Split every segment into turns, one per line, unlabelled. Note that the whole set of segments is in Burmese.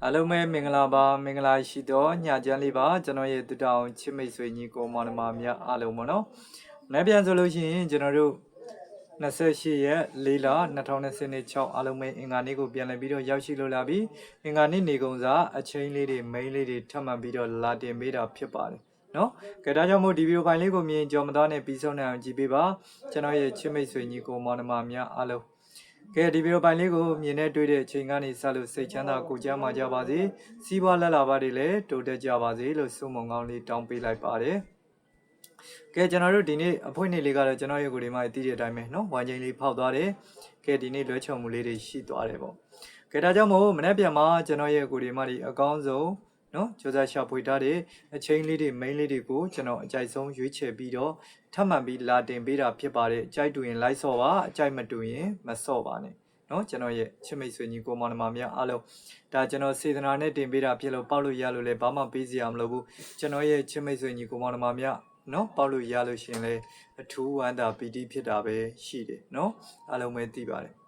အားလုံးပဲမင်္ဂလာပါမင်္ဂလာရှိတော့ညချမ်းလေးပါကျွန်တော်ရဲ့တူတောင်ချစ်မိတ်ဆွေညီကိုမောင်နှမများအားလုံးပေါ့နော်။နောက်ပြန်ဆိုလို့ရှိရင်ကျွန်တော်တို့28ရက်4လ2026အားလုံးပဲအင်္ဂါနေ့ကိုပြန်လည်ပြီးတော့ရောက်ရှိလို့လာပြီးအင်္ဂါနေ့နေကုန်စားအချိန်လေးတွေမိန်းလေးတွေထပ်မံပြီးတော့လာတင်ပေးတာဖြစ်ပါတယ်နော်။ကြဒါကြောင့်မို့ဒီဗီဒီယိုဖိုင်လေးကိုမြင်ကြော်မသားနဲ့ပြီးဆုံးနိုင်အောင်ကြည့်ပေးပါကျွန်တော်ရဲ့ချစ်မိတ်ဆွေညီကိုမောင်နှမများအားလုံးကဲဒီဗီဒီယိုပိုင်းလေးကိုမြင်နေတွေ့တဲ့အချိန်ကနေစလို့စိတ်ချမ်းသာကိုကြမ်းမာကြပါစေစီးပွားလက်လာပါတွေလည်းတိုးတက်ကြပါစေလို့ဆုမွန်ကောင်းလေးတောင်းပေးလိုက်ပါတယ်ကဲကျွန်တော်တို့ဒီနေ့အဖွင့်နေ့လေးကတော့ကျွန်တော်ရဲ့ကိုယ်ဒီမှာသိတဲ့အတိုင်းပဲเนาะဝိုင်းချင်းလေးဖောက်သွားတယ်ကဲဒီနေ့လွှဲချုံမှုလေးတွေရှိသွားတယ်ပေါ့ကဲဒါကြောင့်မို့မနေ့ပြန်မှာကျွန်တော်ရဲ့ကိုယ်ဒီမှာဒီအကောင်းဆုံးနော်ကြိုးစားရှာဖွေထားတဲ့အချိန်လေးတွေမိန်းလေးတွေကိုကျွန်တော်အကြိုက်ဆုံးရွေးချယ်ပြီးတော့ထပ်မံပြီးလာတင်ပေးတာဖြစ်ပါတယ်အကြိုက်တူရင်လိုက်ဆော့ပါအကြိုက်မတူရင်မဆော့ပါနဲ့နော်ကျွန်တော်ရဲ့ချစ်မိတ်ဆွေညီကိုမောင်နှမများအားလုံးဒါကျွန်တော်စေတနာနဲ့တင်ပေးတာဖြစ်လို့ပေါက်လို့ရလို့လည်းဘာမှပေးစရာမလိုဘူးကျွန်တော်ရဲ့ချစ်မိတ်ဆွေညီကိုမောင်နှမများနော်ပေါက်လို့ရလို့ရှင်လေအထူးဝမ်းသာပီတိဖြစ်တာပဲရှိတယ်နော်အားလုံးပဲသိပါတယ်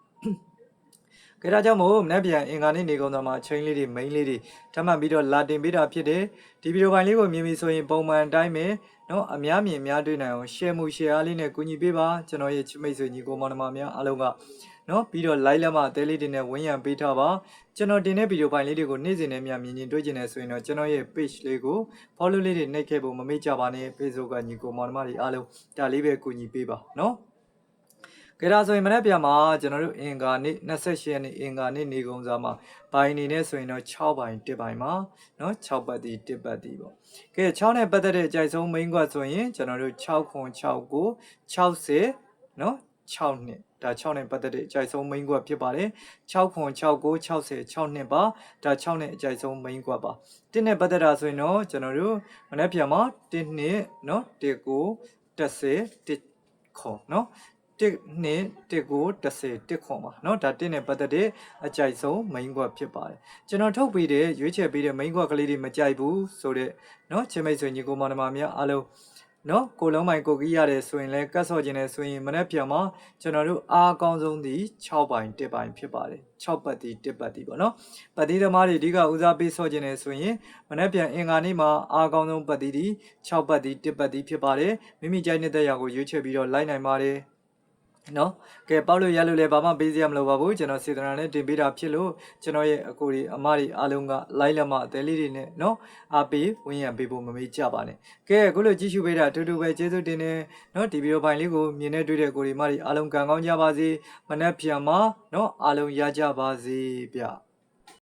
ကဲဒါကြောင့်မို့မနေ့ပြန်အင်္ဂါနေ့နေကုန်သွားမှာချိန်လေးတွေမိန်းလေးတွေထပ်မံပြီးတော့လာတင်ပေးတာဖြစ်တယ်ဒီဗီဒီယိုပိုင်းလေးကိုမြင်ပြီဆိုရင်ပုံမှန်အတိုင်းပဲနော်အများမြင်များတွေ့နိုင်အောင် share မှု share အားလေးနဲ့ကူညီပေးပါကျွန်တော်ရဲ့ချစ်မိတ်ဆွေညီကိုမောင်နှမများအားလုံးကနော်ပြီးတော့ like လက်မအသေးလေးတွေနဲ့ဝန်းရံပေးထားပါကျွန်တော်တင်တဲ့ဗီဒီယိုပိုင်းလေးတွေကိုနေ့စဉ်နဲ့မြင်မြင်တွေ့ကျင်နေဆိုရင်တော့ကျွန်တော်ရဲ့ page လေးကို follow လေးတွေနှိပ်ခဲ့ဖို့မမေ့ကြပါနဲ့ Facebook ကညီကိုမောင်နှမတွေအားလုံးဒါလေးပဲကူညီပေးပါနော်ကဲဒါဆိုရင်မနေ့ပြန်မှာကျွန်တော်တို့အင်္ဂါနေ့28ရက်နေ့အင်္ဂါနေ့နေကုန်စားမှာဘိုင်နေနဲ့ဆိုရင်တော့6ဘိုင်1ဘိုင်မှာเนาะ6ပတ်တီ1ပတ်တီပေါ့ကဲ6နဲ့ပတ်သက်တဲ့အကြိုက်ဆုံး main ကွက်ဆိုရင်ကျွန်တော်တို့6ခွန်6ကို60เนาะ6နှစ်ဒါ6နဲ့ပတ်သက်တဲ့အကြိုက်ဆုံး main ကွက်ဖြစ်ပါတယ်6ခွန်6ကို60 6နှစ်ပါဒါ6နဲ့အကြိုက်ဆုံး main ကွက်ပါ1နဲ့ပတ်သက်တာဆိုရင်တော့ကျွန်တော်တို့မနေ့ပြန်မှာ1နှစ်เนาะ1ကို30 1ခွန်เนาะ1နှစ်1ကို30 1ခွန်ပါเนาะဒါ1နဲ့ပတ်သက်တဲ့အကြိုက်ဆုံး main ကွက်ဖြစ်ပါတယ်ကျွန်တော်ထုတ်ပေးတဲ့ရွေးချယ်ပေးတဲ့ main ကွက်ကလေးတွေမကြိုက်ဘူးဆိုတဲ့เนาะချင်းမိတ်ဆွေညီကိုမောင်နှမများအားလုံးနော်ကိုလုံးမိုင်ကိုကြီးရတယ်ဆိုရင်လည်းကတ်ဆော့ခြင်းနဲ့ဆိုရင်မနေ့ပြန်မှာကျွန်တော်တို့အားအကောင်းဆုံးဒီ6ဘိုင်1ဘိုင်ဖြစ်ပါတယ်6ပတ်တီ1ပတ်တီပေါ့နော်ပတ်တီသမားတွေအဓိကဦးစားပေးဆော့ခြင်းနဲ့ဆိုရင်မနေ့ပြန်အင်္ဂါနေ့မှာအားအကောင်းဆုံးပတ်တီဒီ6ပတ်တီ1ပတ်တီဖြစ်ပါတယ်မိမိကြိုက်တဲ့ရာကိုရွေးချယ်ပြီးတော့လိုက်နိုင်ပါတယ်နော်ကဲပေါက်လို့ရလို့လည်းဘာမှပေးစရာမလိုပါဘူးကျွန်တော်စေတနာနဲ့တင်ပေးတာဖြစ်လို့ကျွန်တော်ရဲ့အကိုတွေအမတွေအားလုံးကလိုက်လက်မအသေးလေးတွေနဲ့နော်အားပေးဝင်းရံပေးဖို့မမေ့ကြပါနဲ့ကဲအခုလိုကြည့်ရှုပေးတာအတူတူပဲကျေးဇူးတင်နေနော်ဒီဗီဒီယိုဖိုင်လေးကိုမြင်နေတွေ့တဲ့ကိုတွေမတွေအားလုံးကံကောင်းကြပါစေမနက်ဖြန်မှာနော်အားလုံးရကြပါစေဗျ